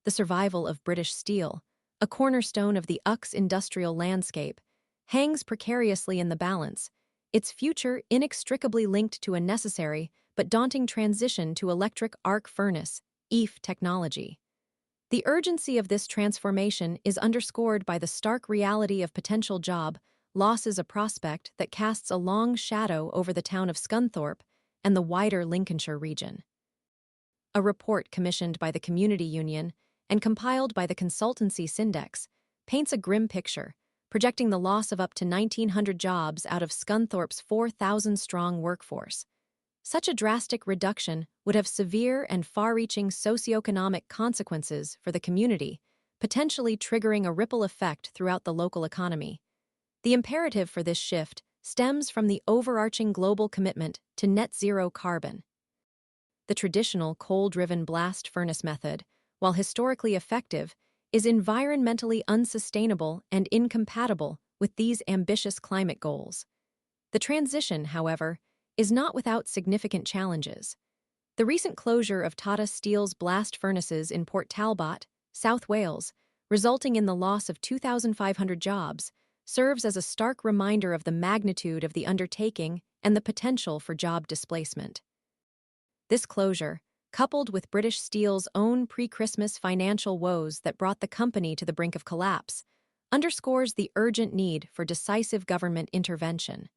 the survival of British steel, a cornerstone of the UK's industrial landscape, hangs precariously in the balance, its future inextricably linked to a necessary but daunting transition to electric arc furnace (EAF) technology. The urgency of this transformation is underscored by the stark reality of potential job losses, a prospect that casts a long shadow over the town of Scunthorpe and the wider Lincolnshire region. A report commissioned by the Community Union and compiled by the consultancy Syndex paints a grim picture, projecting the loss of up to 1,900 jobs out of Scunthorpe's 4,000-strong workforce. Such a drastic reduction would have severe and far-reaching socioeconomic consequences for the community, potentially triggering a ripple effect throughout the local economy. The imperative for this shift stems from the overarching global commitment to net zero carbon. The traditional coal-driven blast furnace method, while historically effective, is environmentally unsustainable and incompatible with these ambitious climate goals. The transition, however, is not without significant challenges. The recent closure of Tata Steel's blast furnaces in Port Talbot, South Wales, resulting in the loss of 2,500 jobs, serves as a stark reminder of the magnitude of the undertaking and the potential for job displacement. This closure, coupled with British Steel's own pre-Christmas financial woes that brought the company to the brink of collapse, underscores the urgent need for decisive government intervention.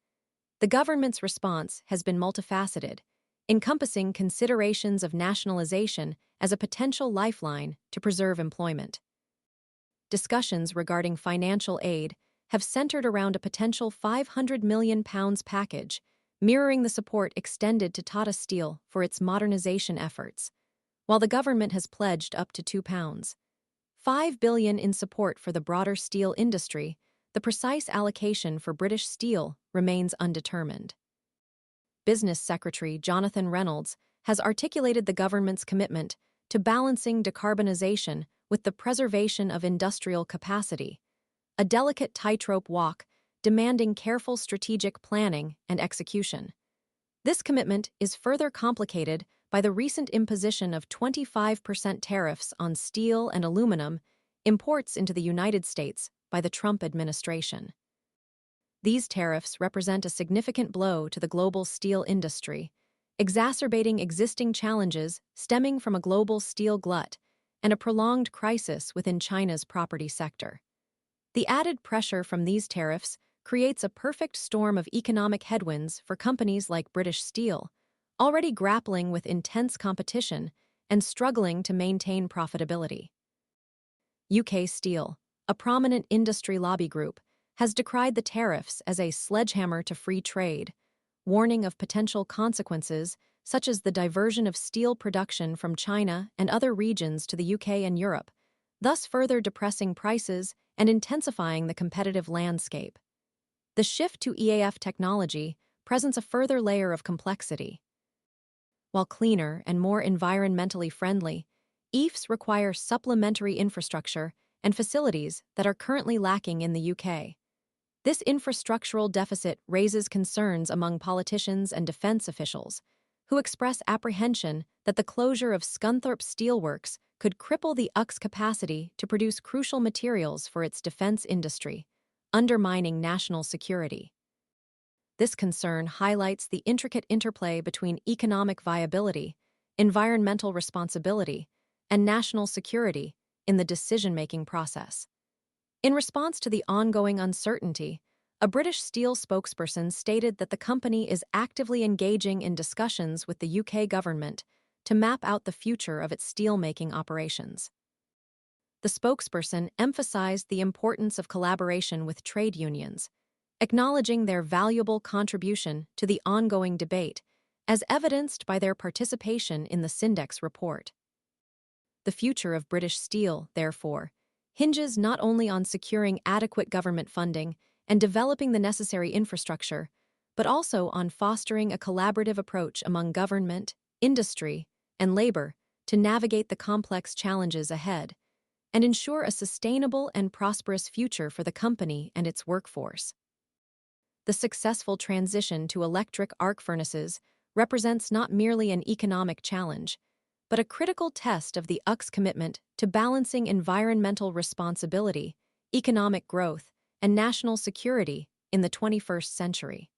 The government's response has been multifaceted, encompassing considerations of nationalization as a potential lifeline to preserve employment. Discussions regarding financial aid have centered around a potential £500 million package, mirroring the support extended to Tata Steel for its modernization efforts, while the government has pledged up to £2.5 billion in support for the broader steel industry. The precise allocation for British Steel remains undetermined. Business Secretary Jonathan Reynolds has articulated the government's commitment to balancing decarbonization with the preservation of industrial capacity, a delicate tightrope walk demanding careful strategic planning and execution. This commitment is further complicated by the recent imposition of 25% tariffs on steel and aluminum imports into the United States by the Trump administration. These tariffs represent a significant blow to the global steel industry, exacerbating existing challenges stemming from a global steel glut and a prolonged crisis within China's property sector. The added pressure from these tariffs creates a perfect storm of economic headwinds for companies like British Steel, already grappling with intense competition and struggling to maintain profitability. UK Steel, a prominent industry lobby group, has decried the tariffs as a sledgehammer to free trade, warning of potential consequences such as the diversion of steel production from China and other regions to the UK and Europe, thus further depressing prices and intensifying the competitive landscape. The shift to EAF technology presents a further layer of complexity. While cleaner and more environmentally friendly, EAFs require supplementary infrastructure and facilities that are currently lacking in the UK. This infrastructural deficit raises concerns among politicians and defense officials, who express apprehension that the closure of Scunthorpe steelworks could cripple the UK's capacity to produce crucial materials for its defense industry, undermining national security. This concern highlights the intricate interplay between economic viability, environmental responsibility, and national security in the decision-making process. In response to the ongoing uncertainty, a British Steel spokesperson stated that the company is actively engaging in discussions with the UK government to map out the future of its steelmaking operations. The spokesperson emphasized the importance of collaboration with trade unions, acknowledging their valuable contribution to the ongoing debate, as evidenced by their participation in the Syndex report. The future of British Steel, therefore, hinges not only on securing adequate government funding and developing the necessary infrastructure, but also on fostering a collaborative approach among government, industry, and labor to navigate the complex challenges ahead and ensure a sustainable and prosperous future for the company and its workforce. The successful transition to electric arc furnaces represents not merely an economic challenge, but a critical test of the UK's commitment to balancing environmental responsibility, economic growth, and national security in the 21st century.